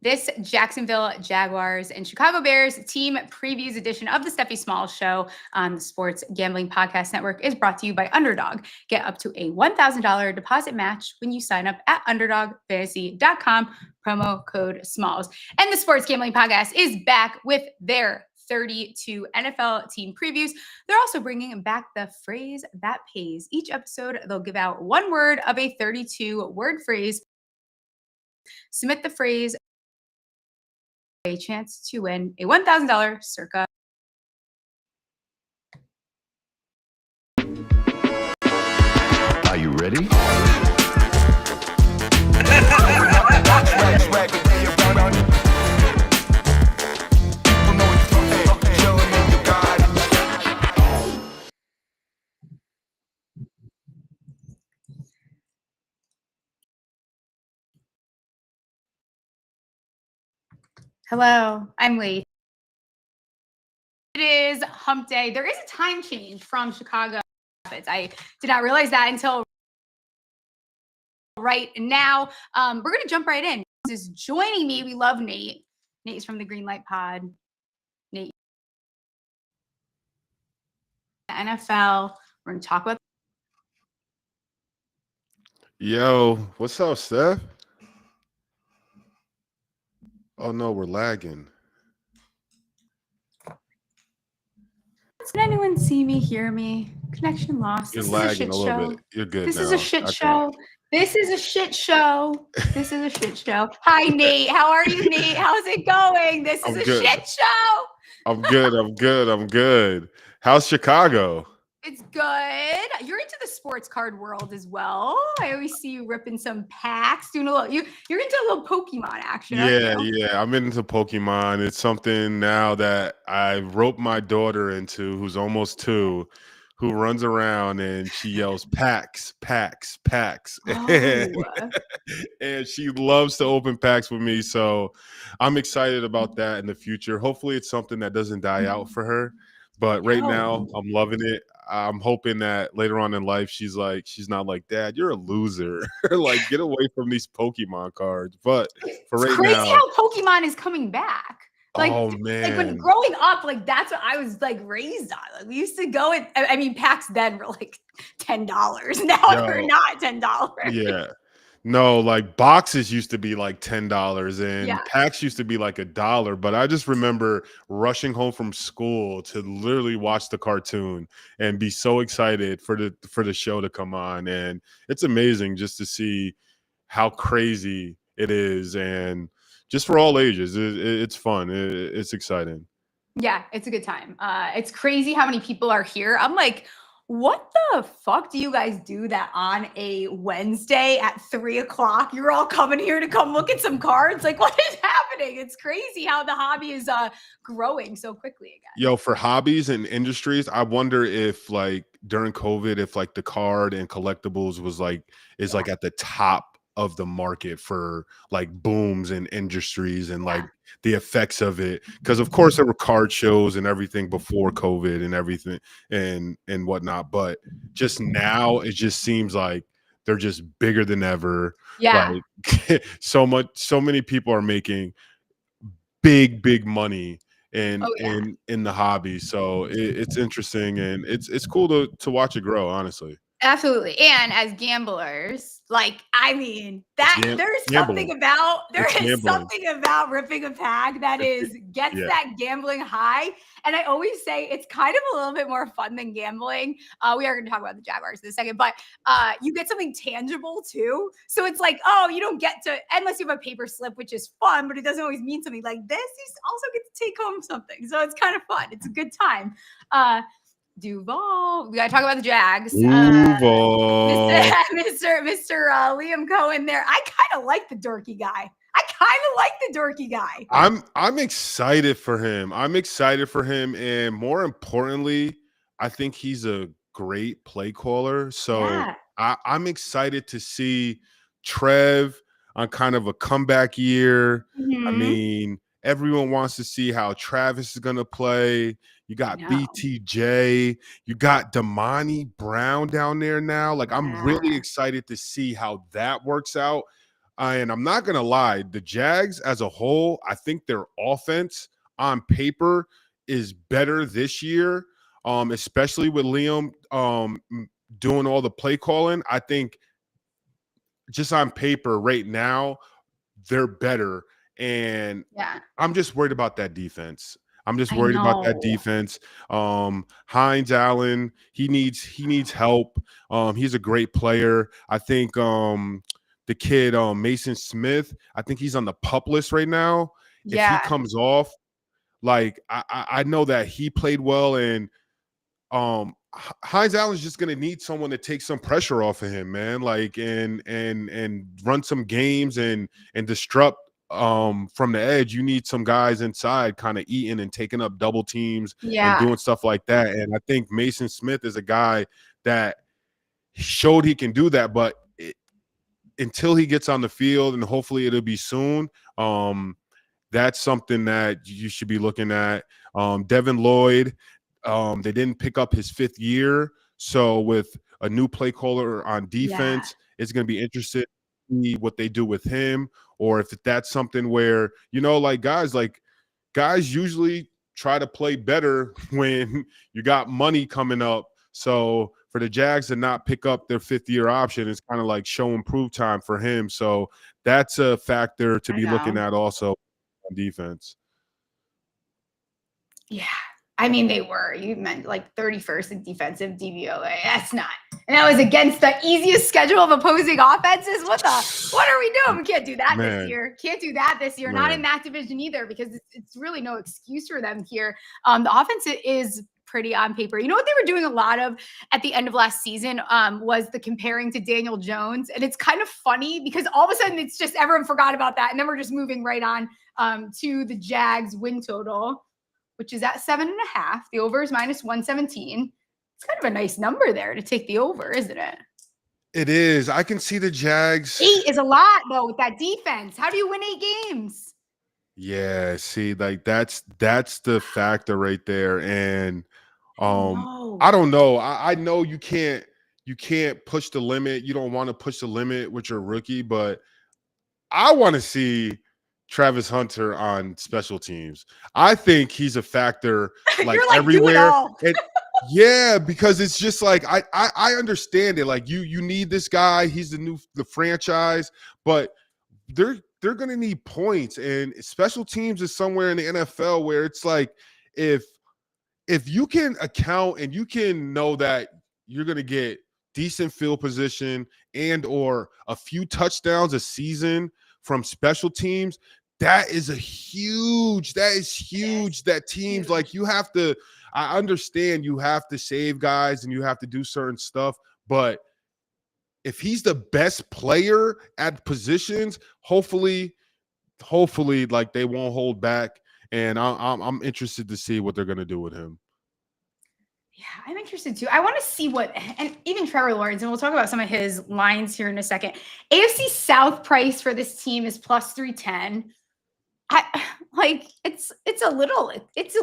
This Jacksonville Jaguars and Chicago Bears team previews edition of the Stephie Smalls Show on the Sports Gambling Podcast Network is brought to you by Underdog. Get up to a $1,000 deposit match when you sign up at UnderdogFantasy.com, promo code SMALLS. And the Sports Gambling Podcast is back with their 32 NFL team previews. They're also bringing back the phrase that pays. Each episode, they'll give out one word of a 32-word phrase. Submit the phrase, a chance to win a $1,000 circa. Are you ready? Hello, I'm Lee. It is hump day. There is a time change from Chicago. I did not realize that until right now. We're going to jump right in. This is joining me. We love Nate. Nate's from the Greenlight Pod. Nate, NFL. We're going to talk about. Yo, what's up, Steph? Oh no, we're lagging. Did anyone see me, hear me? Connection lost. You're This lagging is a a shit little show. bit. You're good This now. is a shit show. This is a shit show. This is a shit show. Hi, Nate. How are you, Nate? How's it going? This is I'm a good. shit show. I'm good. How's Chicago? It's good. You're into the sports card world as well. I always see you ripping some packs, doing a little. You're into a little Pokemon action. Yeah, aren't you? I'm into Pokemon. It's something now that I roped my daughter into, who's almost 2, who runs around and she yells packs. Oh. And she loves to open packs with me. So I'm excited about that in the future. Hopefully it's something that doesn't die out for her. But right now I'm loving it. I'm hoping that later on in life, she's not like, Dad, you're a loser. Like, get away from these Pokemon cards. But for It's right crazy now, how Pokemon is coming back. Like, oh like man, when growing up, like that's what I was like raised on. Like we used to go and I mean, packs then were like $10. Now they're not $10. yeah. No, like boxes used to be like $10 and packs used to be like $1. But I just remember rushing home from school to literally watch the cartoon and be so excited for the show to come on. And it's amazing just to see how crazy it is, and just for all ages. It's fun. It's exciting. Yeah, it's a good time. It's crazy how many people are here. I'm like, what the fuck do you guys do that on a Wednesday at 3:00? You're all coming here to come look at some cards. Like, what is happening? It's crazy how the hobby is growing so quickly again. Yo, for hobbies and industries, I wonder if like during COVID, if like the card and collectibles was like like at the top of the market for like booms and industries and like the effects of it. Because of course there were card shows and everything before COVID and everything and whatnot. But just now it just seems like they're just bigger than ever. Yeah. Like so many people are making big money in the hobby. So it's interesting and it's cool to watch it grow, honestly. Absolutely. And as gamblers, like, I mean, there's something about ripping a pack that gets that gambling high. And I always say it's kind of a little bit more fun than gambling. We are going to talk about the Jaguars in a second, but you get something tangible too. So it's like, oh, you don't get to, unless you have a paper slip, which is fun, but it doesn't always mean something like this. You also get to take home something. So it's kind of fun. It's a good time. Duval. We gotta talk about the Jags. Mr. Liam Cohen there. I kind of like the dorky guy. I'm excited for him. And more importantly, I think he's a great play caller. So I'm excited to see Trev on kind of a comeback year. I mean, everyone wants to see how Travis is gonna play. You got BTJ, you got Damani Brown down there now. Like, I'm really excited to see how that works out. And I'm not gonna lie, the Jags as a whole, I think their offense on paper is better this year, especially with Liam doing all the play calling. I think just on paper right now, they're better. And Yeah, I'm just worried about that defense. I'm just I worried about that know. defense. Hines Allen, he needs help. He's a great player. I think the kid Mason Smith, I think he's on the pup list right now. If he Yeah, comes off, like I know that he played well, and Hines Allen's just gonna need someone to take some pressure off of him, man. Like and run some games and disrupt from the edge. You need some guys inside kind of eating and taking up double teams and yeah, doing stuff like that. And I think Mason Smith is a guy that showed he can do that, but until he gets on the field, and hopefully it'll be soon, that's something that you should be looking at. Devin Lloyd, they didn't pick up his 5th year. So with a new play caller on yeah. defense, it's going to be interesting to see what they do with him, or if that's something where, like guys usually try to play better when you got money coming up. So for the Jags to not pick up their 5th year option, it's kind of like show and prove time for him. So that's a factor to I be looking know. at also on defense. Yeah. I mean, they were. You meant like 31st in defensive DVOA. That's not. And that was against the easiest schedule of opposing offenses. What are we doing? We can't do that this year. Can't do that this year. Not in that division either, because it's really no excuse for them here. The offense is pretty on paper. You know what they were doing a lot of at the end of last season was the comparing to Daniel Jones. And it's kind of funny because all of a sudden it's just everyone forgot about that. And then we're just moving right on to the Jags win total, which is at 7.5. The over is -117. It's kind of a nice number there to take the over, isn't it? It is. I can see the Jags. 8 is a lot, though, with that defense. How do you win 8 games? Yeah, see, like that's the factor right there. And I don't know. I know you can't push the limit. You don't want to push the limit with your rookie, but I want to see Travis Hunter on special teams. I think he's a factor like, You're like, everywhere. do it all. Yeah, because it's just like I understand it. Like you need this guy. He's the franchise, but they're gonna need points, and special teams is somewhere in the NFL where it's like if you can account and you can know that you're gonna get decent field position and or a few touchdowns a season from special teams, that is huge. That teams like you have to. I understand you have to save guys and you have to do certain stuff, but if he's the best player at positions, hopefully, like they won't hold back. And I'm interested to see what they're gonna do with him. Yeah, I'm interested too. I want to see and even Trevor Lawrence, and we'll talk about some of his lines here in a second. AFC South price for this team is +310. It's a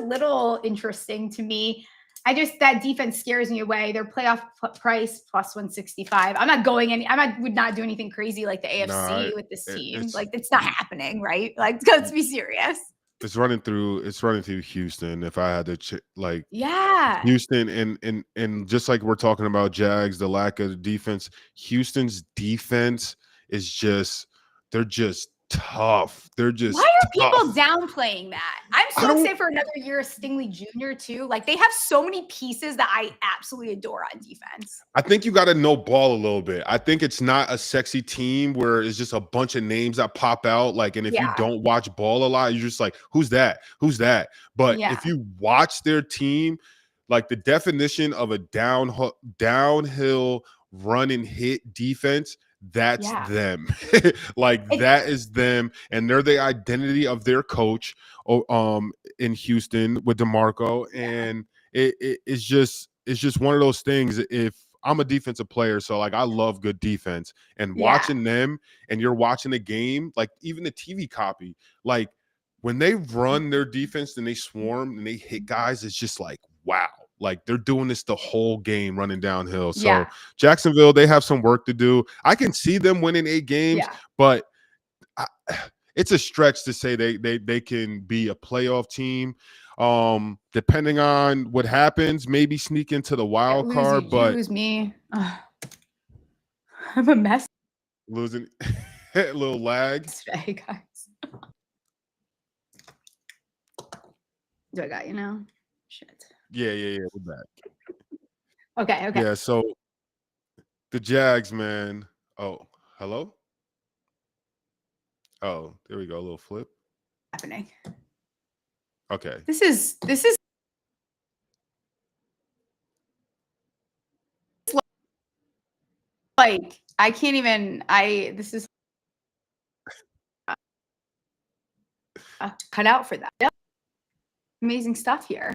little interesting to me. That defense scares me away. Their playoff price +165. I would not do anything crazy like the AFC with this team. Like it's not happening, right? Like let's be serious. It's running through Houston. If I had to yeah, Houston and just like we're talking about Jags, the lack of defense, Houston's defense is they're just tough. They're just why are tough. people downplaying that? I'm so excited for another year of Stingley Jr. too. Like they have so many pieces that I absolutely adore on defense. I think you got to know ball a little bit. I think it's not a sexy team where it's just a bunch of names that pop out. Like, and if you don't watch ball a lot, you're just like, who's that? Who's that? But if you watch their team, like the definition of a downhill run and hit defense, that's them. Like that is them, and they're the identity of their coach in Houston with DeMarco. And it's just one of those things. If I'm a defensive player, so like I love good defense, and watching them, and you're watching the game, like even the TV copy, like when they run their defense and they swarm and they hit guys, it's just like, wow. Like they're doing this the whole game running downhill. So Jacksonville, they have some work to do. I can see them winning 8 games, but it's a stretch to say they can be a playoff team. Depending on what happens, maybe sneak into the wild card, You but lose me. Ugh. I'm a mess losing a little lag. today, guys. Do I got you now? Shit. Yeah, we're back. Okay. Yeah, so the Jags, man. Oh, hello? Oh, there we go. A little flip. Happening. Okay. This is like I can't even. This is cut out for that. Yep. Amazing stuff here.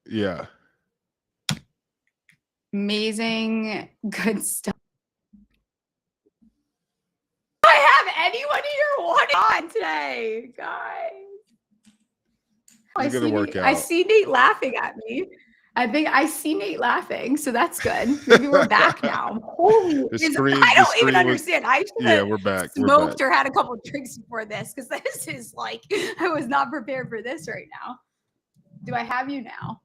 Yeah. Amazing, good stuff. I have anyone here wanting on today, guys. It's gonna work out. I see Nate laughing at me. I see Nate laughing, so that's good. Maybe we're back now. Holy, I don't even understand. We're back. Smoked or had a couple of drinks before this because this is like I was not prepared for this right now. Do I have you now?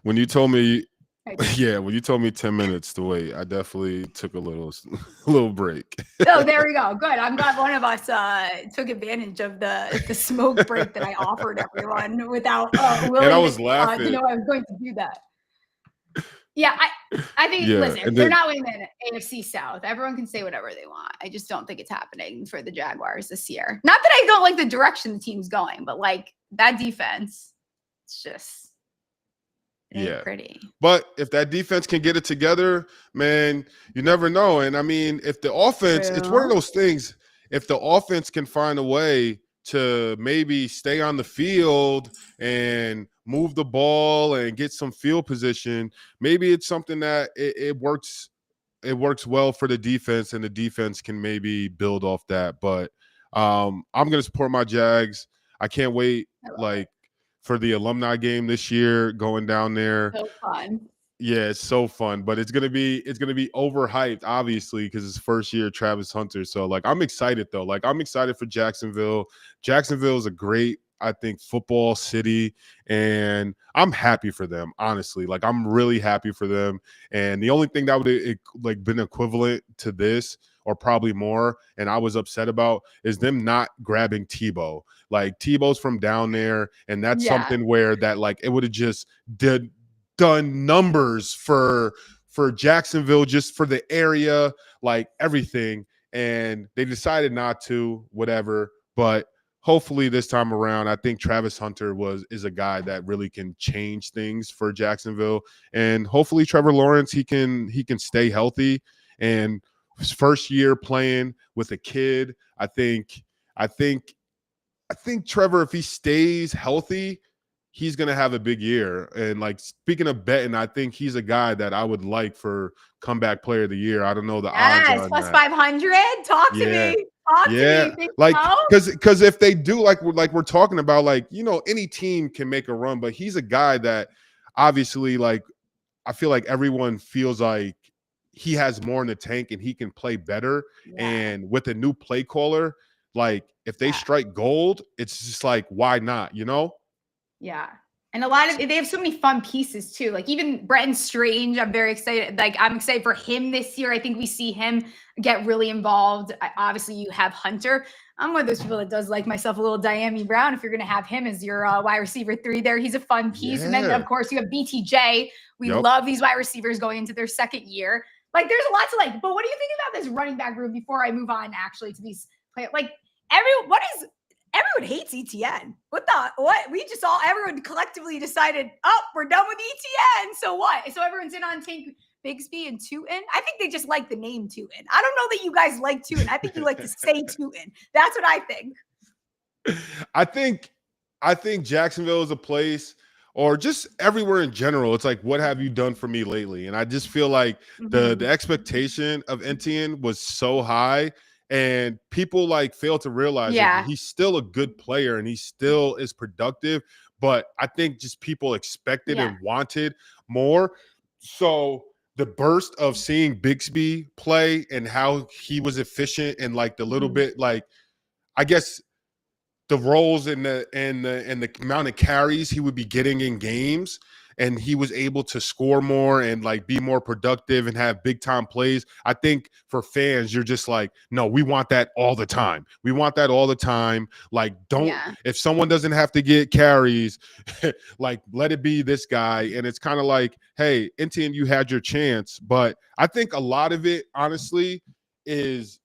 When you told me, when you told me 10 minutes to wait, I definitely took a little break. Oh, there we go. Good. I'm glad one of us took advantage of the smoke break that I offered everyone without willing. And I was laughing. I was going to do that. Yeah, I think. Listen, they're not winning the AFC South. Everyone can say whatever they want. I just don't think it's happening for the Jaguars this year. Not that I don't like the direction the team's going, but like that defense, it's just. Pretty. But if that defense can get it together, man, you never know. And I mean, if the offense, it's one of those things, if the offense can find a way to maybe stay on the field and move the ball and get some field position, maybe it's something that it works well for the defense, and the defense can maybe build off that. But I'm going to support my Jags. I can't wait. For the alumni game this year, going down there. So fun. Yeah, it's so fun, but it's gonna be overhyped, obviously, because it's first year Travis Hunter. So like I'm excited though. Like I'm excited for Jacksonville. Jacksonville is a great, I think, football city, and I'm happy for them, honestly. Like I'm really happy for them. And the only thing that would been equivalent to this, or probably more, and I was upset about, is them not grabbing Tebow. Like Tebow's from down there, and that's something where that like it would have just done numbers for Jacksonville, just for the area, like everything. And they decided not to, whatever. But hopefully this time around, I think Travis Hunter is a guy that really can change things for Jacksonville. And hopefully Trevor Lawrence, he can stay healthy. And his first year playing with a kid, I think Trevor, if he stays healthy, he's going to have a big year. And like speaking of betting, I think he's a guy that I would like for comeback player of the year. I don't know the odds on plus that. 500. Talk to me. Talk to me. Like because if they do like we're talking about, like, you know, any team can make a run, but he's a guy that obviously, like, I feel like everyone feels like he has more in the tank and he can play better. And with a new play caller, like if they strike gold, it's just like, why not, you know? Yeah. And they have so many fun pieces too. Like even Brenton Strange, I'm very excited. Like I'm excited for him this year. I think we see him get really involved. Obviously you have Hunter. I'm one of those people that does like myself a little Diami Brown. If you're going to have him as your wide receiver 3 there, he's a fun piece. And then of course you have BTJ. We love these wide receivers going into their second year. Like there's a lot to like, but what do you think about this running back room before I move on actually to these players? Like everyone hates ETN. Everyone collectively decided, we're done with ETN. So what? So everyone's in on Tank Bigsby and Tootin. I think they just like the name Tootin. I don't know that you guys like Tootin. I think you like to say Tootin. That's what I think. I think Jacksonville is a place, or just everywhere in general, it's like, what have you done for me lately? And I just feel like the expectation of Etienne was so high, and people like fail to realize that he's still a good player and he still is productive. But I think just people expected and wanted more. So the burst of seeing Bixby play and how he was efficient and like the little bit, like, I guess the roles and the amount of carries he would be getting in games, and he was able to score more and like be more productive and have big time plays. I think for fans, you're just like, no, we want that all the time. We want that all the time. Like, don't, if someone doesn't have to get carries, like, let it be this guy. And it's kind of like, hey, NTN, you had your chance. But I think a lot of it, honestly, is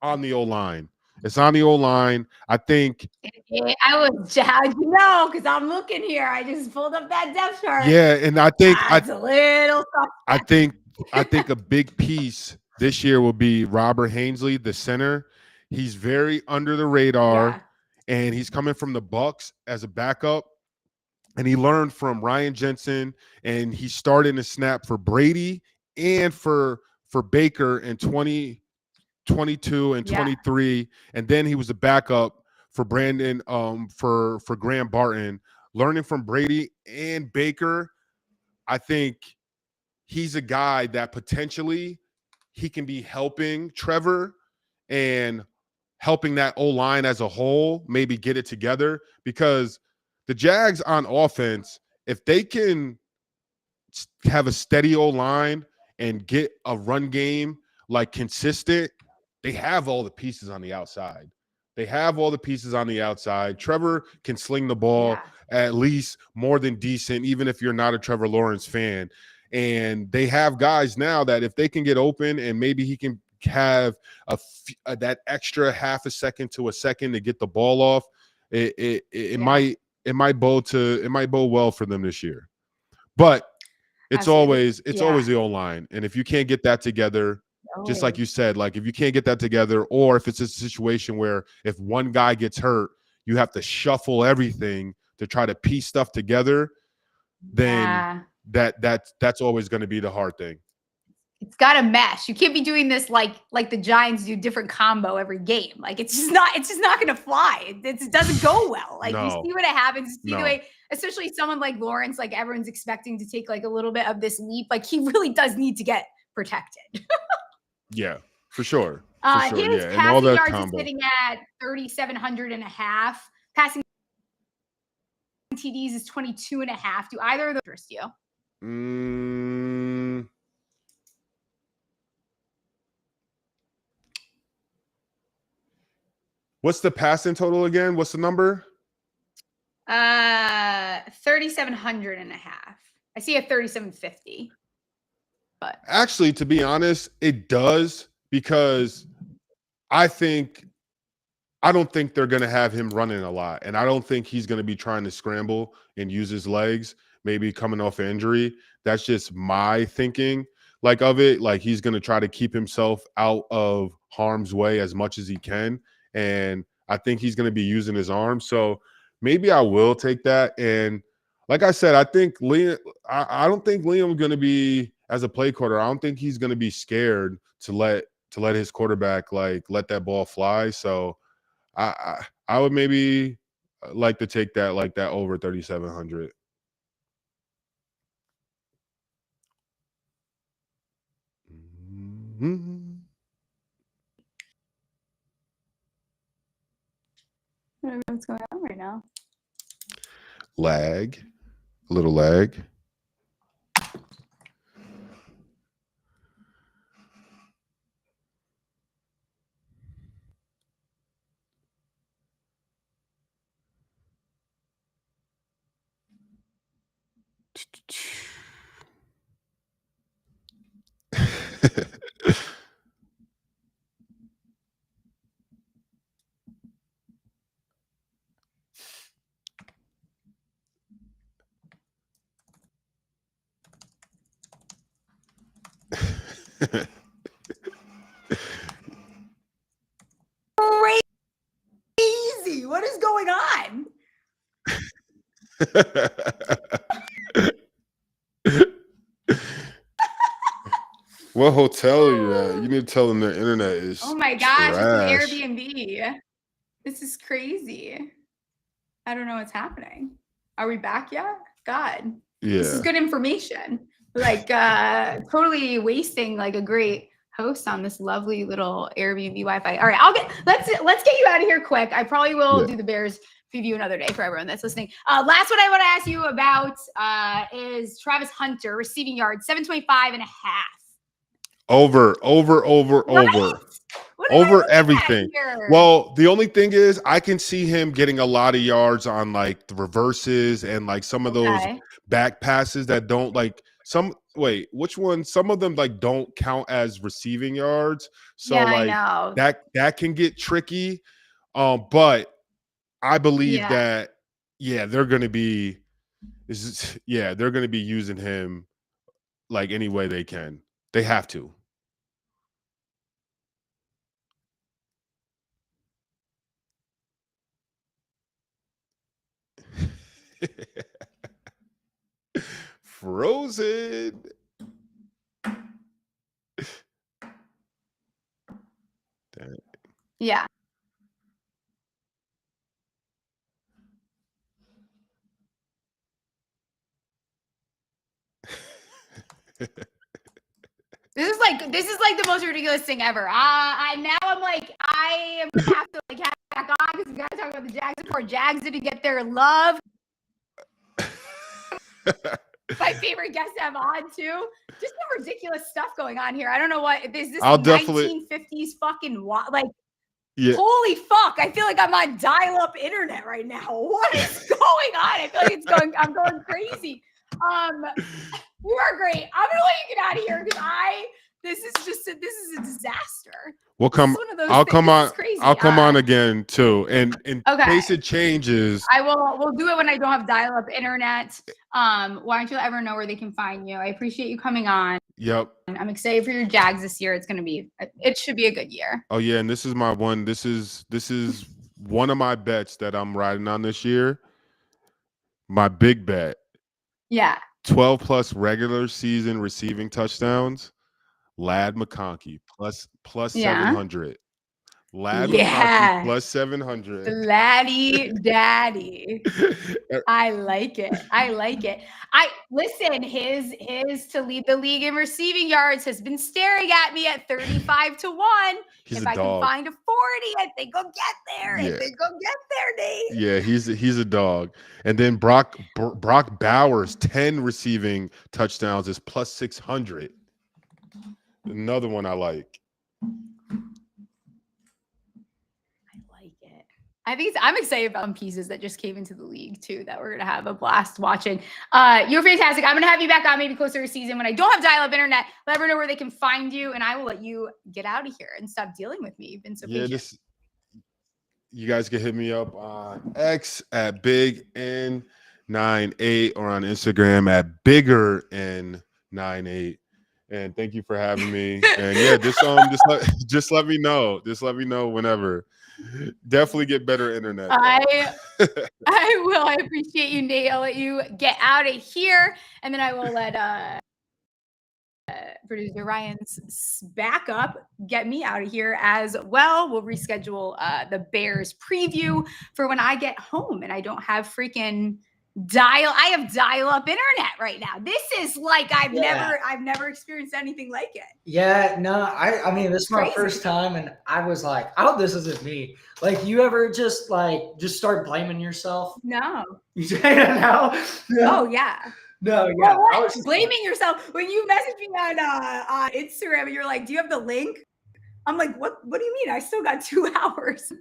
on the O-line. It's on the O-line. I think. I was, how'd you know? Because I'm looking here. I just pulled up that depth chart. Yeah, and I think it's a little soft. I think a big piece this year will be Robert Hainsley, the center. He's very under the radar, and he's coming from the Bucks as a backup. And he learned from Ryan Jensen, and he started to snap for Brady and for Baker in 2022 and 23, and then he was a backup for Brandon, for Graham Barton. Learning from Brady and Baker, I think he's a guy that potentially he can be helping Trevor and helping that O-line as a whole maybe get it together, because the Jags on offense, if they can have a steady O-line and get a run game like consistent, they have all the pieces on the outside. They have all the pieces on the outside. Trevor can sling the ball at least more than decent, even if you're not a Trevor Lawrence fan. And they have guys now that if they can get open and maybe he can have that extra half a second to a second to get the ball off, it might bode well for them this year. But it's always the O-line. And if you can't get that together, just like you said, like if you can't get that together, or if it's a situation where if one guy gets hurt, you have to shuffle everything to try to piece stuff together, then that's always going to be the hard thing. It's got to mesh. You can't be doing this like the Giants do, different combo every game. Like it's just not going to fly. It doesn't go well. Like you see what happens. You see the way, especially someone like Lawrence, like everyone's expecting to take like a little bit of this leap. Like he really does need to get protected. Yeah, for sure. His passing yards is sitting at 3,700 and a half. Passing TDs is 22 and a half. Do either of those interest you? What's the passing total again? What's the number? 3,700 and a half. I see a 3,750. But actually, to be honest, it does, because I don't think they're going to have him running a lot. And I don't think he's going to be trying to scramble and use his legs, maybe coming off an injury. That's just my thinking of it. Like he's going to try to keep himself out of harm's way as much as he can. And I think he's going to be using his arm. So maybe I will take that. And like I said, I think Liam, I don't think Liam's going to be, as a play caller, I don't think he's going to be scared to let his quarterback let that ball fly. So I would maybe like to take that over 3,700. I don't know what's going on right now. A little lag. Crazy. What is going on? What hotel are you at? You need to tell them their internet is oh my gosh, trash. It's an Airbnb. This is crazy. I don't know what's happening. Are we back yet? God. Yeah. This is good information. like totally wasting like a great host on this lovely little Airbnb Wi-Fi. All right, let's get you out of here quick. I probably will do the Bears preview another day for everyone that's listening. Last one I want to ask you about is Travis Hunter, receiving yards, 725 and a half. Over. What am I Over looking everything. at here? Well, the only thing is I can see him getting a lot of yards on like the reverses and like some of those back passes that don't like which one? Some of them like don't count as receiving yards. So I know. that can get tricky. But I believe that they're gonna be using him like any way they can. They have to. Frozen. Yeah. This is like the most ridiculous thing ever. I'm like, I am gonna have to like have back on because we gotta talk about the Jags before Jags didn't get their love. My favorite guest to have on too. Just some ridiculous stuff going on here. I don't know what is this. I'll 1950s fucking like. Yeah. Holy fuck! I feel like I'm on dial-up internet right now. What is going on? I feel like I'm going crazy. You are great. I'm gonna let you get out of here because this is a disaster. We'll come. I'll come on again too. And in case it changes, we'll do it when I don't have dial-up internet. Why don't you let everyone know where they can find you? I appreciate you coming on. Yep. I'm excited for your Jags this year. It should be a good year. Oh yeah, and this is my one. This is one of my bets that I'm riding on this year. My big bet. Yeah. 12 plus regular season receiving touchdowns. Lad McConkey plus 700. Lad McConkey plus 700. Laddie daddy. I like it. Listen, his to lead the league in receiving yards has been staring at me at 35 to 1. If I can find a 40, I think I'll get there. Yeah. I think I'll get there, Nate. Yeah, he's a dog. And then Brock Bowers, 10 receiving touchdowns is plus 600. Another one I like. I'm excited about some pieces that just came into the league too that we're gonna have a blast watching. You're fantastic. I'm gonna have you back on maybe closer to season when I don't have dial-up internet. Let everyone know where they can find you, and I will let you get out of here and stop dealing with me. You've been so patient. You guys can hit me up on X at BigN98 or on Instagram at BiggerN98. And thank you for having me. And yeah, just let me know. Just let me know whenever. Definitely get better internet. I will. I appreciate you, Nate. I'll let you get out of here, and then I will let producer Ryan's backup get me out of here as well. We'll reschedule the Bears preview for when I get home and I don't have freaking I have dial-up internet right now. This is like I've never experienced anything like it. Yeah, no, I mean this is my first time, and I was like, I hope this isn't me. Like, you ever just start blaming yourself? No. You say no? Oh yeah. No, yeah. Well, what? I was blaming yourself when you messaged me on Instagram and you're like, "Do you have the link?" I'm like, "What? What do you mean? I still got 2 hours."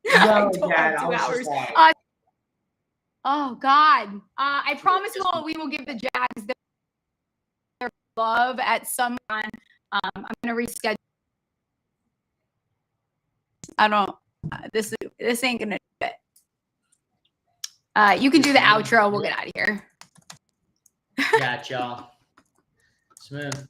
No, I don't have 2 hours. Oh God! I promise we will give the Jags their love at some time. I'm gonna reschedule. I don't. This ain't gonna do it. You can do the outro. We'll get out of here. Got y'all. Smooth.